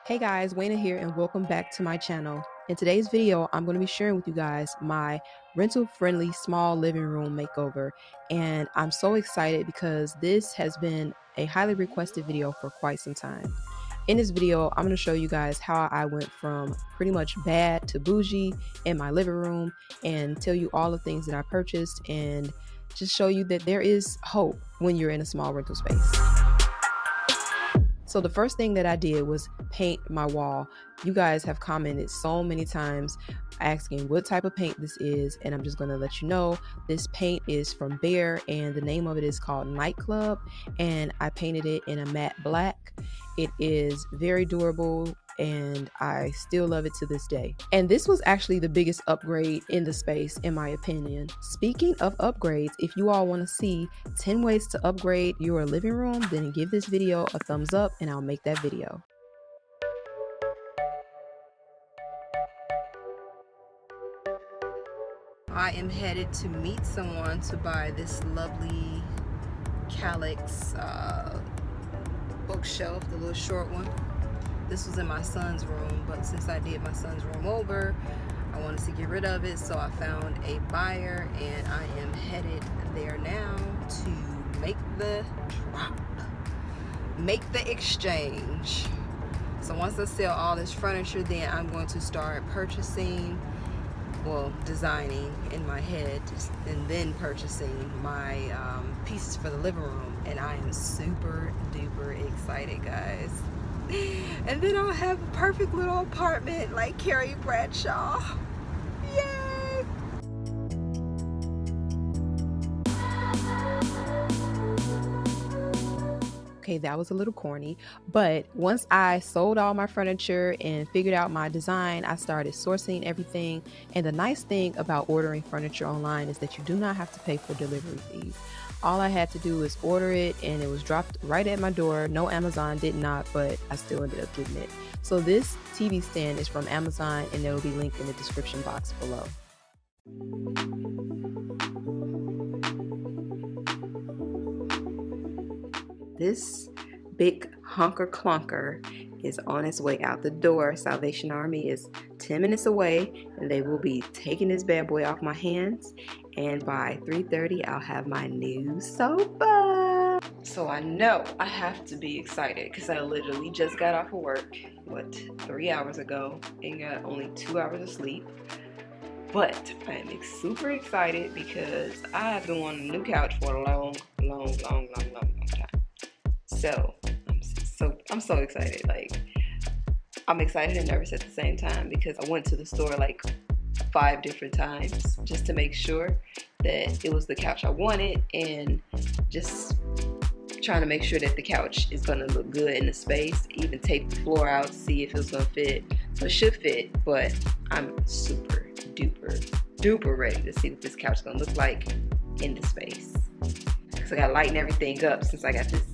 Hey guys, Wayna here and welcome back to my channel. In today's video, I'm going to be sharing with you guys my rental-friendly small living room makeover, and I'm so excited because this has been a highly requested video for quite some time. In this video, I'm going to show you guys how I went from pretty much bad to bougie in my living room and tell you all the things that I purchased and just show you that there is hope when you're in a small rental space. So the first thing that I did was paint my wall. You guys have commented so many times asking what type of paint this is, and I'm just going to let you know this paint is from Behr and the name of it is called Night Club, and I painted it in a matte black. It is very durable and I still love it to this day. And this was actually the biggest upgrade in the space in my opinion. Speaking of upgrades, if you all want to see 10 ways to upgrade your living room, then give this video a thumbs up and I'll make that video. I am headed to meet someone to buy this lovely 𝐥𝐤𝐬𝐿 bookshelf, the little short one. This was in my son's room, but since I did my son's room over, I wanted to get rid of it, so I found a buyer and I am headed there now to make the drop, make the exchange. So once I sell all this furniture, then I'm going to start purchasing, well, designing in my head and then purchasing my pieces for the living room, and I am super duper excited, guys. And then I'll have a perfect little apartment like Carrie Bradshaw. Yay! Okay, that was a little corny, but once I sold all my furniture and figured out my design, I started sourcing everything. And the nice thing about ordering furniture online is that you do not have to pay for delivery fees. All I had to do is order it and it was dropped right at my door. No, Amazon did not, but I still ended up getting it. So this TV stand is from Amazon and there will be linked in the description box below. This big honker clunker is on its way out the door. Salvation Army is 10 minutes away and they will be taking this bad boy off my hands, and by 3:30 I'll have my new sofa. So I know I have to be excited because I literally just got off of work, 3 hours ago, and got only 2 hours of sleep. But I am super excited because I have been wanting a new couch for a long time. So I'm so excited. Like, I'm excited and nervous at the same time because I went to the store like 5 different times just to make sure that it was the couch I wanted, and just trying to make sure that the couch is gonna look good in the space. Even take the floor out to see if it's gonna fit. So it should fit, but I'm super duper ready to see what this couch is gonna look like in the space. So I gotta lighten everything up since I got this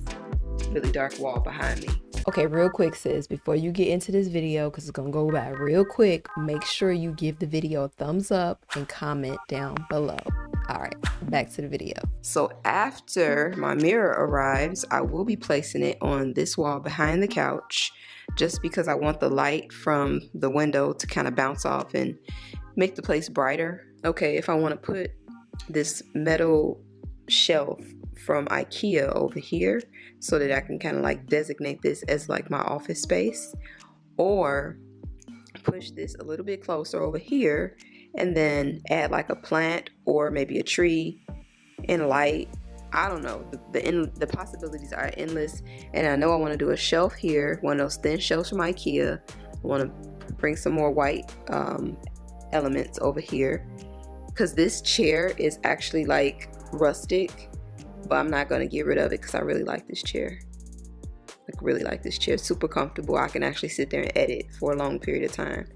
really dark wall behind me. Okay, real quick sis, before you get into this video, because it's gonna go by real quick, make sure you give the video a thumbs up and comment down below. All right, back to the video. So after my mirror arrives, I will be placing it on this wall behind the couch, just because I want the light from the window to kind of bounce off and make the place brighter. Okay, if I want to put this metal shelf from IKEA over here so that I can kind of like designate this as like my office space, or push this a little bit closer over here and then add like a plant or maybe a tree and light. I don't know, the possibilities are endless. And I know I want to do a shelf here, one of those thin shelves from IKEA. I want to bring some more white elements over here because this chair is actually like rustic, but I'm not going to get rid of it because I really like this chair. Like, really like this chair. Super comfortable. I can actually sit there and edit for a long period of time.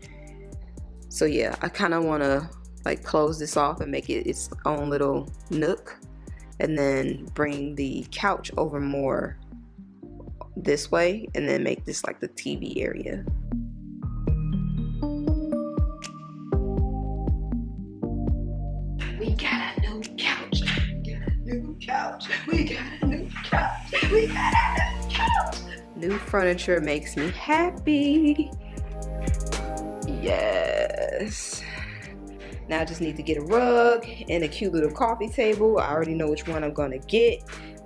So yeah, I kind of want to like close this off and make it its own little nook, and then bring the couch over more this way, and then make this like the TV area. We got a new couch. We got a new couch. We got a new couch. We got a new couch. New furniture makes me happy. Yes. Now I just need to get a rug and a cute little coffee table. I already know which one I'm gonna get.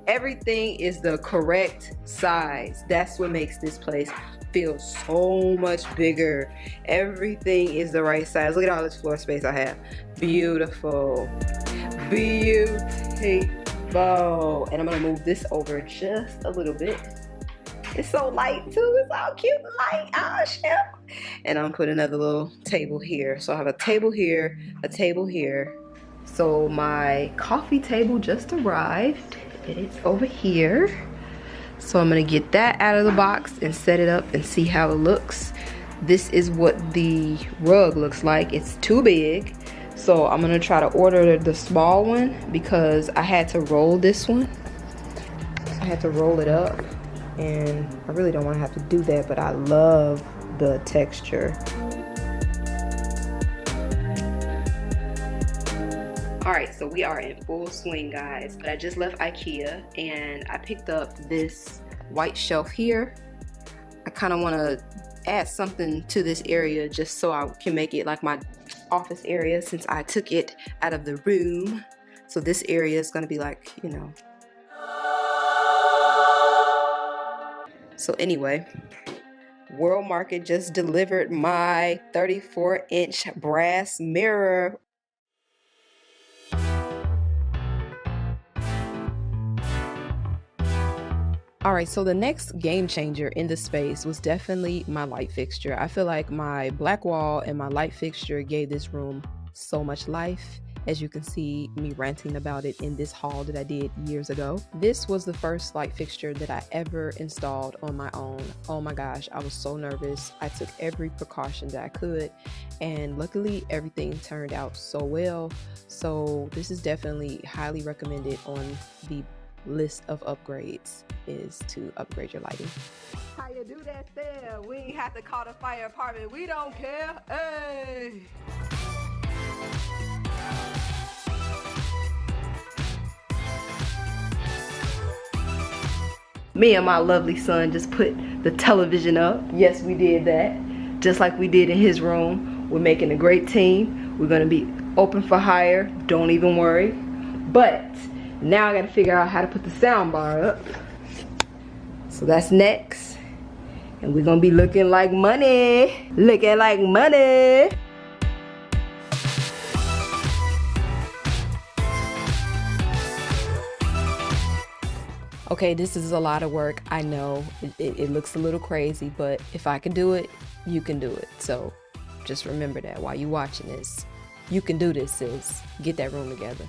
Everything is the correct size. That's what makes this place feel so much bigger. Everything is the right size. Look at all this floor space I have. Beautiful. Beautiful. And I'm gonna move this over just a little bit. It's so light too. It's all cute and light. Oh shit. And I'm putting another little table here. So I have a table here, a table here. So my coffee table just arrived. It's over here. So I'm gonna get that out of the box and set it up and see how it looks. This is what the rug looks like. It's too big. So I'm gonna try to order the small one because I had to roll this one. I had to roll it up. And I really don't want to have to do that, but I love the texture. Alright, so we are in full swing, guys. But I just left IKEA and I picked up this white shelf here. I kind of want to add something to this area just so I can make it like my office area since I took it out of the room. So this area is going to be like, you know. So anyway, World Market just delivered my 34-inch brass mirror. Alright, so the next game changer in the space was definitely my light fixture. I feel like my black wall and my light fixture gave this room so much life. As you can see me ranting about it in this haul that I did years ago. This was the first light fixture that I ever installed on my own. Oh my gosh, I was so nervous. I took every precaution that I could, and luckily everything turned out so well. So this is definitely highly recommended on the list of upgrades, is to upgrade your lighting. How you do that there? We ain't have to call the fire department. We don't care. Hey! Me and my lovely son just put the television up. Yes, we did that. Just like we did in his room. We're making a great team. We're gonna be open for hire. Don't even worry. But now I gotta figure out how to put the sound bar up. So that's next. And we're gonna be looking like money. Looking like money. Okay, this is a lot of work. I know it looks a little crazy, but if I can do it, you can do it. So just remember that while you're watching this. You can do this, sis. Get that room together.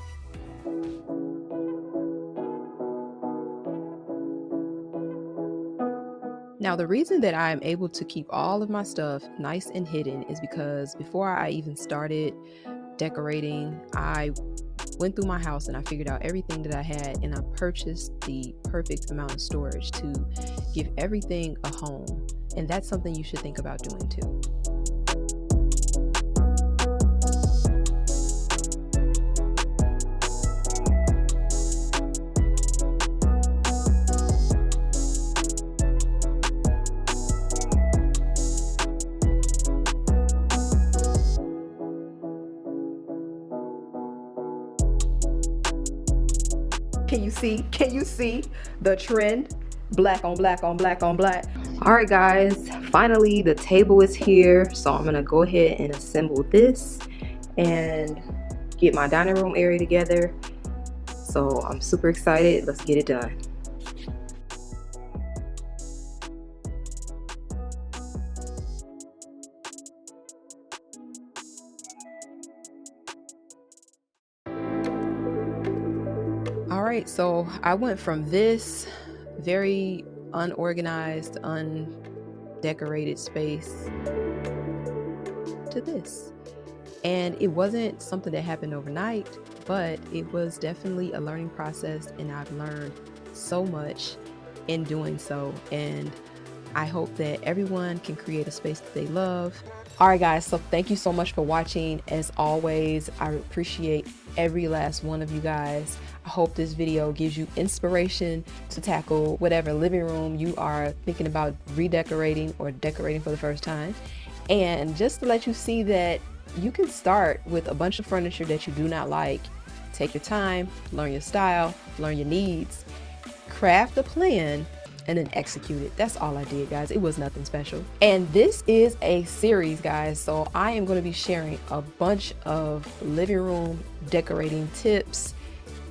Now, the reason that I'm able to keep all of my stuff nice and hidden is because before I even started decorating, I went through my house and I figured out everything that I had, and I purchased the perfect amount of storage to give everything a home. And that's something you should think about doing too. Can you see the trend? Black on black on black on black. All right, guys, finally the table is here. So I'm gonna go ahead and assemble this and get my dining room area together. So I'm super excited. Let's get it done. Alright, so I went from this very unorganized, undecorated space to this. And it wasn't something that happened overnight, but it was definitely a learning process, and I've learned so much in doing so. And I hope that everyone can create a space that they love. Alright guys, so thank you so much for watching. As always, I appreciate every last one of you guys. I hope this video gives you inspiration to tackle whatever living room you are thinking about redecorating or decorating for the first time. And just to let you see that you can start with a bunch of furniture that you do not like. Take your time, learn your style, learn your needs, craft a plan, and then execute it. That's all I did, guys. It was nothing special. And this is a series, guys, so I am going to be sharing a bunch of living room decorating tips,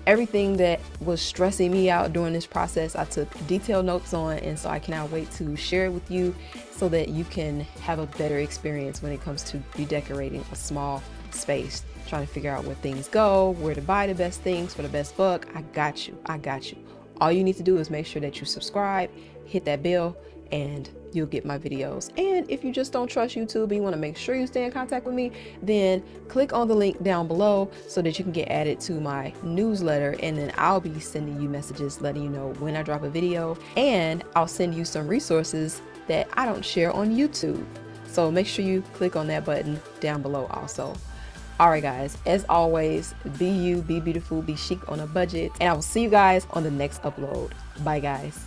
everything that was stressing me out during this process. I took detailed notes on, and so I cannot wait to share it with you so that you can have a better experience when it comes to redecorating a small space, trying to figure out where things go, where to buy the best things for the best buck. I got you. I got you. All you need to do is make sure that you subscribe, hit that bell, and you'll get my videos. And if you just don't trust YouTube and you want to make sure you stay in contact with me, then click on the link down below so that you can get added to my newsletter, and then I'll be sending you messages letting you know when I drop a video, and I'll send you some resources that I don't share on YouTube. So make sure you click on that button down below also. Alright guys, as always, be you, be beautiful, be chic on a budget, and I will see you guys on the next upload. Bye guys.